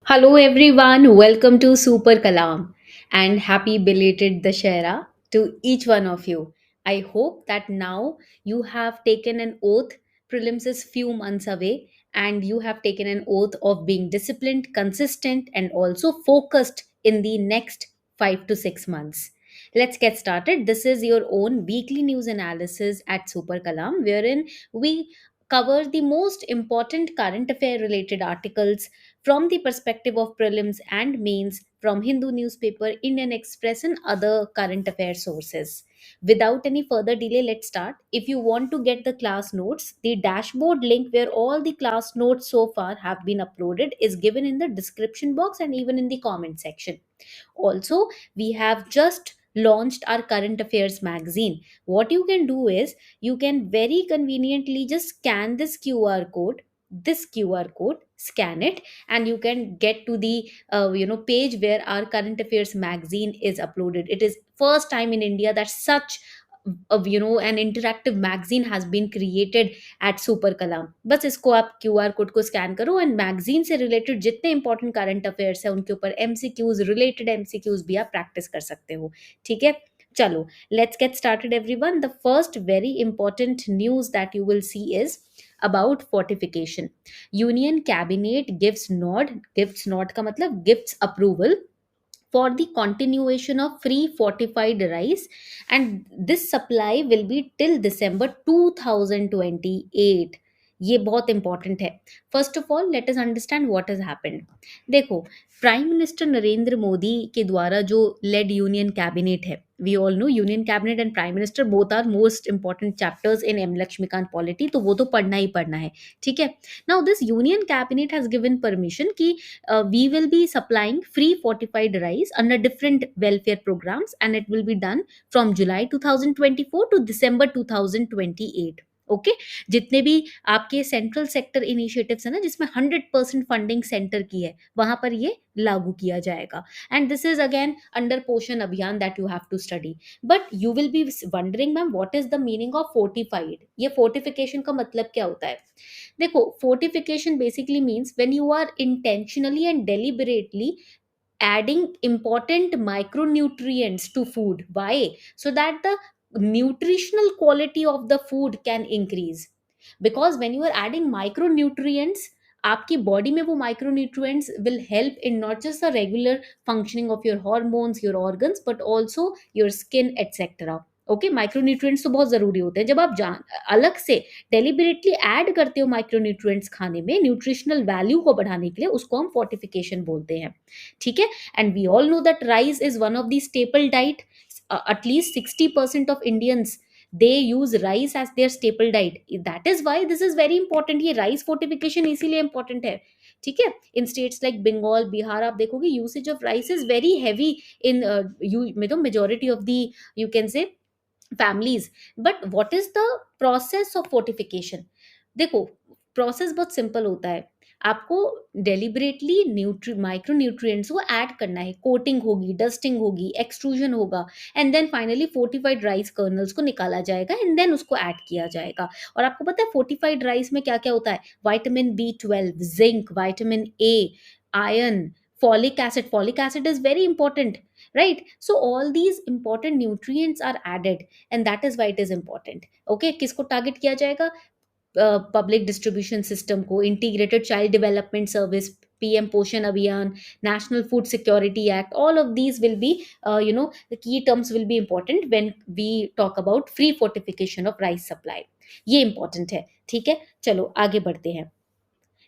Hello everyone, welcome to Super Kalam and happy belated Dashera to each one of you. I hope that now you have taken an oath, prelims is few months away, and you have taken an oath of being disciplined, consistent, and also focused in the next 5 to 6 months. Let's get started. This is your own weekly news analysis at Super Kalam, wherein we cover the most important current affair related articles from the perspective of prelims and mains from Hindu newspaper, Indian Express, and other current affair sources. Without any further delay, let's start. If you want to get the class notes, the dashboard link where all the class notes so far have been uploaded is given in the description box and even in the comment section. Also, we have just launched our current affairs magazine. What you can do is you can very conveniently just scan this QR code, scan it, and you can get to the page where our current affairs magazine is uploaded. It is first time in India that such an interactive magazine has been created at super Kalam. बस इसको आप QR code को scan करो and magazine से related जितने important current affairs है उनके ऊपर MCQs रिलेटेड MCQs भी आप प्रैक्टिस कर सकते हो. ठीक है, चलो let's get started everyone. The first very important news that you will see is about fortification. Union cabinet gives nod का मतलब gives approval for the continuation of free fortified rice, and this supply will be till December 2028. ये बहुत important है. First of all let us understand what has happened. देखो, prime minister Narendra Modi के द्वारा जो led union cabinet है, we all know union cabinet and prime minister both are most important chapters in M Laxmikanth polity, तो वो तो पढ़ना ही पढ़ना है. ठीक है, now this union cabinet has given permission कि we will be supplying free fortified rice under different welfare programs, and it will be done from July 2024 to December 2028. Okay, जितने भी आपके सेंट्रल सेक्टर इनिशिएटिव्स है ना जिसमें 100% funding centre की है, वहां पर ये लागू किया जाएगा. And this is again under Poshan Abhiyan that you have to study. But you will be wondering ma'am what is the meaning of fortified. ये फोर्टिफिकेशन का मतलब क्या होता है? देखो, fortification basically means when you are intentionally and deliberately adding important micronutrients to food. Why? So that the nutritional quality of the food can increase. Because when you are adding micronutrients, आपकी body में वो micronutrients will help in not just the regular functioning of your hormones, your organs, but also your skin etcetera. Okay, micronutrients तो बहुत जरूरी होते हैं. जब आप जान अलग से डेलिबरेटली ऐड करते हो माइक्रोन्यूट्रिएंट्स खाने में न्यूट्रिशनल वैल्यू को बढ़ाने के लिए, उसको हम फोर्टिफिकेशन बोलते हैं. ठीक है, and we all know that rice is one of the staple diet. At least 60% of Indians, they use rice as their staple diet. That is why this is very important. ये rice fortification इसीलिए important है. ठीक है, in states like Bengal, Bihar आप देखोगे usage of rice is very heavy in यू में, तो majority of the you can say families. But what is the process of fortification? देखो, प्रोसेस बहुत सिंपल होता है. आपको डेलिबरेटली माइक्रो न्यूट्रिएंट्स को ऐड करना है. कोटिंग होगी, डस्टिंग होगी, एक्सट्रूजन होगा, and then finally fortified rice kernels को निकाला जाएगा एंड देन उसको ऐड किया जाएगा. और आपको पता है फोर्टिफाइड राइस में क्या क्या होता है? Vitamin B12, zinc, vitamin A, iron, folic acid is very important, right? So all these important nutrients are added, and that is why it is important. Okay, किसको टारगेट किया जाएगा? पब्लिक डिस्ट्रीब्यूशन सिस्टम को, integrated child development service, PM Poshan Abhiyan, national food security act. All of these will be the key terms will be important when we talk about free fortification of rice supply. ये important है. ठीक है, चलो आगे बढ़ते हैं.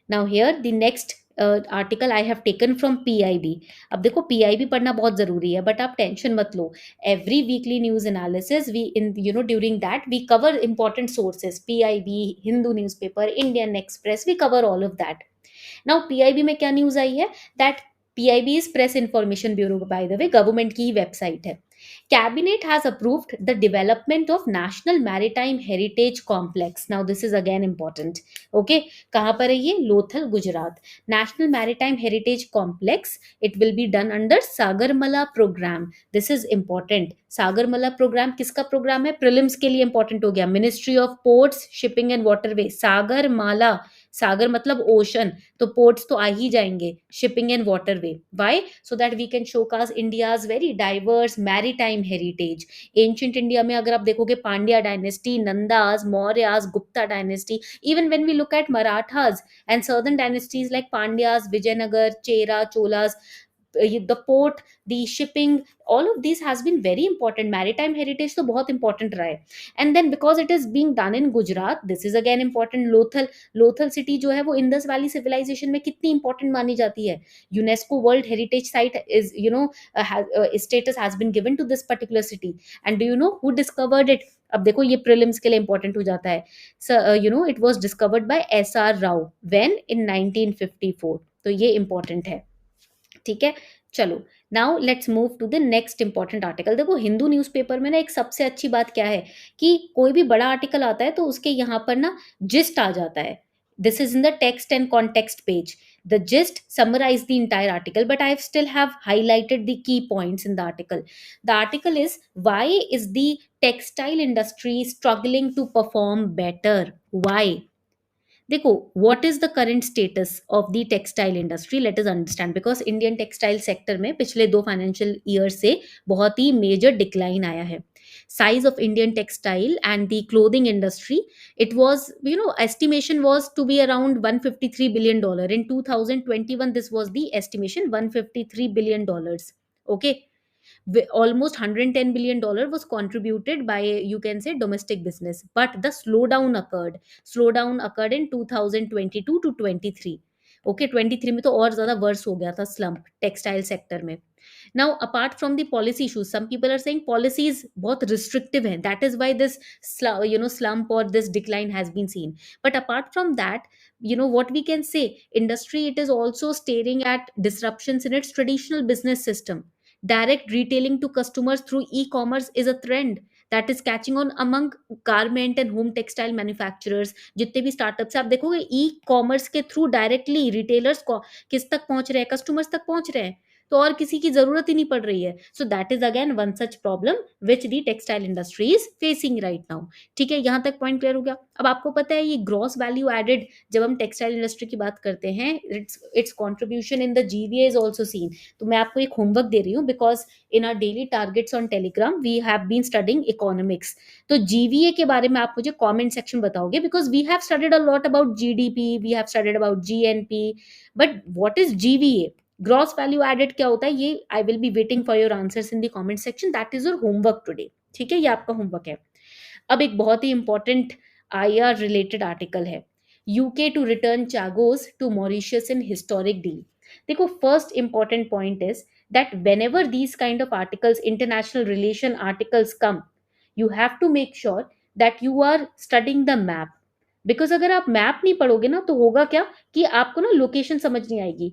Now here the next article I have taken from PIB. अब देखो, PIB पढ़ना बहुत जरूरी है, बट आप टेंशन मत लो. Every weekly news analysis we in during that we cover important sources. PIB, Hindu newspaper, Indian Express, we cover all of that. Now PIB में क्या न्यूज आई है? That PIB is press information bureau, by the way government की website है. Cabinet has approved the development of National Maritime Heritage Complex. Now this is again important. Okay, कहाँ पर है ये? Lothal, Gujarat. National Maritime Heritage Complex. It will be done under Sagarmala program. This is important. Sagarmala program किसका program है? Prelims के लिए important हो गया. Ministry of Ports, Shipping and Waterways. Sagarmala सागर मतलब ओशन, तो पोर्ट्स तो आ ही जाएंगे, shipping and waterway. Why? So that we can showcase India's very diverse maritime heritage. Ancient India में अगर आप देखोगे, Pandya dynasty, Nandas, Mauryas, Gupta dynasty, even when we look at Marathas and southern dynasties like Pandyas, Vijayanagar, Chera, Cholas, the port, the shipping, all of these has been very important. Maritime heritage तो बहुत important रहा है. And then because it is being done in Gujarat, this is again important. Lothal city जो है वो Indus Valley civilization में कितनी important मानी जाती है. UNESCO World Heritage Site is, status has been given to this particular city. And do you know who discovered it? अब देखो ये प्रीलिम्स के लिए इंपॉर्टेंट हो जाता है. It was discovered by SR Rao when in 1954. तो ये इंपॉर्टेंट है. ठीक है, चलो. Now let's move to the next important article. देखो हिंदू न्यूज़पेपर में ना एक सबसे अच्छी बात क्या है कि कोई भी बड़ा आर्टिकल आता है तो उसके यहाँ पर ना जिस्ट आ जाता है. This is in the text and context page. The gist summarize the entire article, but I still have highlighted the key points in the article. The article is, why is the textile industry struggling to perform better? Why? देखो, what is the current status of the textile industry, late us understand. Because Indian textile sector में पिछले 2 financial year से बहुत ही major decline आया है. Size of Indian textile and the clothing industry, it was, estimation was to be around $153 billion in 2021. This was the estimation, $153 billion. Okay, almost $110 billion was contributed by, you can say, domestic business. But the slowdown occurred in 2022 to 23. Okay, 23 में तो और ज्यादा worse हो गया था slump textile sector में. Now apart from the policy issues, some people are saying policies बहुत restrictive हैं, that is why this slump or this decline has been seen. But apart from that, what we can say, industry, it is also staring at disruptions in its traditional business system. Direct retailing to customers through e-commerce is a trend that is catching on among garment and home textile manufacturers. जितने भी startups आप देखोगे, e commerce के through directly retailers को किस तक पहुंच रहे हैं, कस्टमर्स तक पहुंच रहे हैं, तो और किसी की जरूरत ही नहीं पड़ रही है. So that is again one such problem which the textile industry is facing right now. ठीक है, यहां तक पॉइंट क्लियर हो गया. अब आपको पता है ये ग्रॉस वैल्यू एडेड, जब हम टेक्सटाइल इंडस्ट्री की बात करते हैं, it's contribution in the GVA is also seen. तो मैं आपको एक होमवर्क दे रही हूँ, because in our daily targets on Telegram we have been studying economics. तो जीवीए के बारे में आप मुझे कमेंट सेक्शन बताओगे, because we have studied a lot about GDP, we have studied about GNP, but what is GVA, gross value added क्या होता है, ये I will be waiting for your answers in the comment section. That is your homework today. ठीक है, ये आपका homework है. अब एक बहुत ही इंपॉर्टेंट आईआर रिलेटेड आर्टिकल है, UK to return Chagos to Mauritius in historic deal. देखो, first important point is that whenever these kind of articles, international relation articles come, you have to make sure that you are studying the map. Because अगर आप map नहीं पढ़ोगे ना, तो होगा क्या कि आपको ना लोकेशन समझ नहीं आएगी.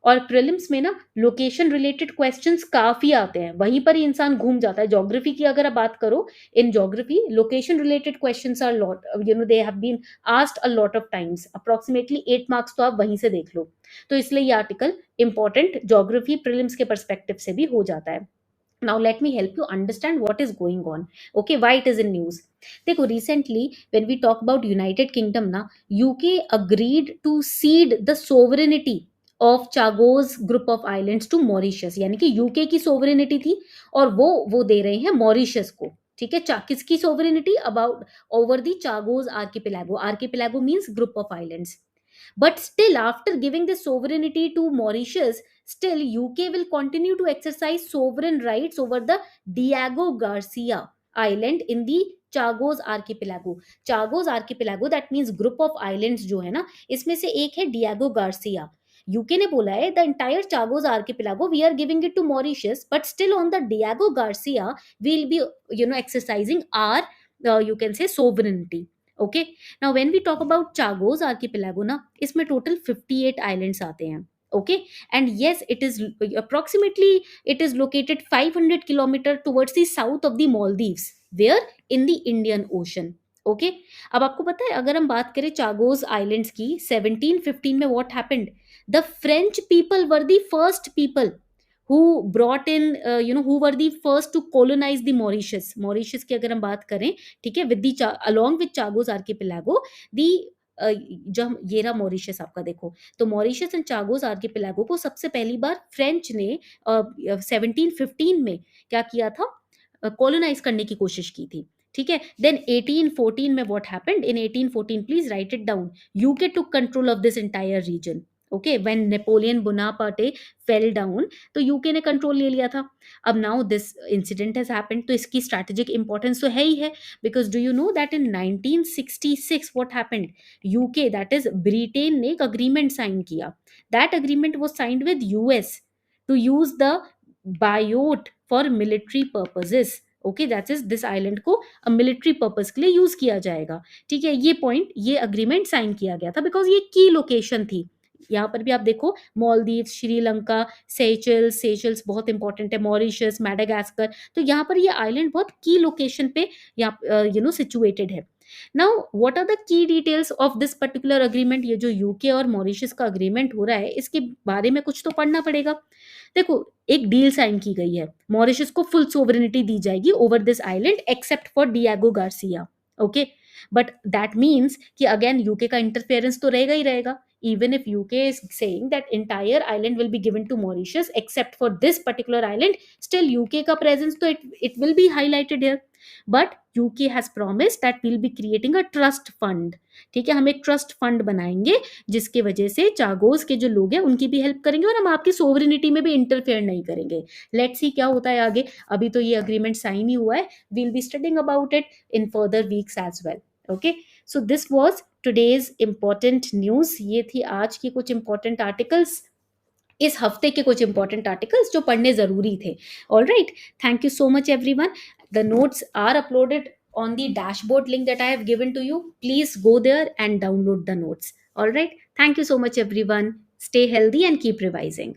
और प्रीलिम्स में ना लोकेशन रिलेटेड क्वेश्चंस काफी आते हैं, वहीं पर ही इंसान घूम जाता है. ज्योग्राफी की अगर आप बात करो, in geography location related questions are lot, they have been asked a lot of times, approximately 8 marks तो आप वहीं से देख लो. तो इसलिए ये आर्टिकल इंपॉर्टेंट ज्योग्राफी प्रीलिम्स के परस्पेक्टिव से भी हो जाता है. now let me help you understand what is going on. Okay, why it is in news. देखो, recently when we talk about United Kingdom ना, UK agreed to cede the sovereignty of Chagos group of islands to Mauritius. यानी कि UK की sovereignty थी और वो दे रहे हैं मॉरिशस को. ठीक है, किसकी sovereignty, about over the Chagos archipelago. Archipelago means group of islands. But still, after giving the sovereignty to Mauritius, still UK will continue to exercise sovereign rights over the Diego Garcia island in the Chagos archipelago. Chagos archipelago, that means group of islands जो है ना, इसमें से एक है Diego Garcia. UK ने बोला है the entire Chagos archipelago we are giving it to Mauritius, but still on the Diego Garcia we will be exercising or you can say sovereignty. Okay, now when we talk about Chagos archipelago ना, इसमें total 58 islands आते हैं. Okay, and yes, it is approximately, it is located 500 kilometre towards the south of the Maldives, where in the Indian ocean. Okay, अब आपको पता है, अगर हम बात करें चागोस आइलैंड्स की, 1715 में what happened, the French people were the first people who brought in who were the first to colonize the Mauritius. Mauritius की अगर हम बात करें, ठीक है, with the along with Chagos archipelago, the जब ये रहा मॉरिशस आपका, देखो तो मॉरिशस एंड चागोस आर्किपेलागो को सबसे पहली बार फ्रेंच ने 1715 में क्या किया था, कॉलोनाइज करने की कोशिश की थी। ठीक है, देन 1814 में what happened, in 1814 please right it down, UK took control of this entire reason. Okay, when Napoleon Bonaparte fell down, तो यूके ने कंट्रोल ले लिया था। अब now this incident has happened, तो इसकी स्ट्रैटेजिक इंपॉर्टेंस तो है ही है, because do you know that in 1966 what happened, UK that is Britain ने एक अग्रीमेंट साइन किया। That agreement was signed with US to use the BIOT for military purposes. Okay, that is this island को military purpose के लिए use किया जाएगा। ठीक है, ये पॉइंट, ये अग्रीमेंट साइन किया गया था बिकॉज ये की लोकेशन थी। यहाँ पर भी आप देखो, मालदीव, श्रीलंका, सेशल्स, सेशल्स बहुत इंपॉर्टेंट है, मॉरिशस, मैडागास्कर, तो यहाँ पर ये आइलैंड बहुत की लोकेशन पे यहाँ सिचुएटेड है। Now what are the key details of this particular agreement, ये जो यूके और मॉरिशस का अग्रीमेंट हो रहा है इसके बारे में कुछ तो पढ़ना पड़ेगा। देखो, एक डील साइन की गई है, मॉरिशस को फुल सोवरेनिटी दी जाएगी over this island except for Diego Garcia. Okay, but that means कि अगेन यूके का इंटरफेरेंस तो रहेगा ही रहेगा। even if UK is saying that entire island will be given to Mauritius except for this particular island, still UK का presence तो it will be highlighted here, but UK has promised that we'll be creating a trust fund। ठीक है, हम एक trust fund बनाएंगे जिसकी वजह से चागोस के जो लोग हैं उनकी भी हेल्प करेंगे और हम आपकी सोवरेनिटी में भी इंटरफेयर नहीं करेंगे। लेट्स सी क्या होता है आगे, अभी तो ये अग्रीमेंट साइन ही हुआ है, we'll be studying about it in further weeks as well. Okay, so this was today's important news, ये थी आज की कुछ इंपॉर्टेंट आर्टिकल्स, इस हफ्ते के कुछ इंपॉर्टेंट आर्टिकल्स जो पढ़ने जरूरी थे। All right, thank you so much everyone. The notes are uploaded on the dashboard link that I have given to you. Please go there and download the notes. All right, thank you so much everyone. Stay healthy and keep revising.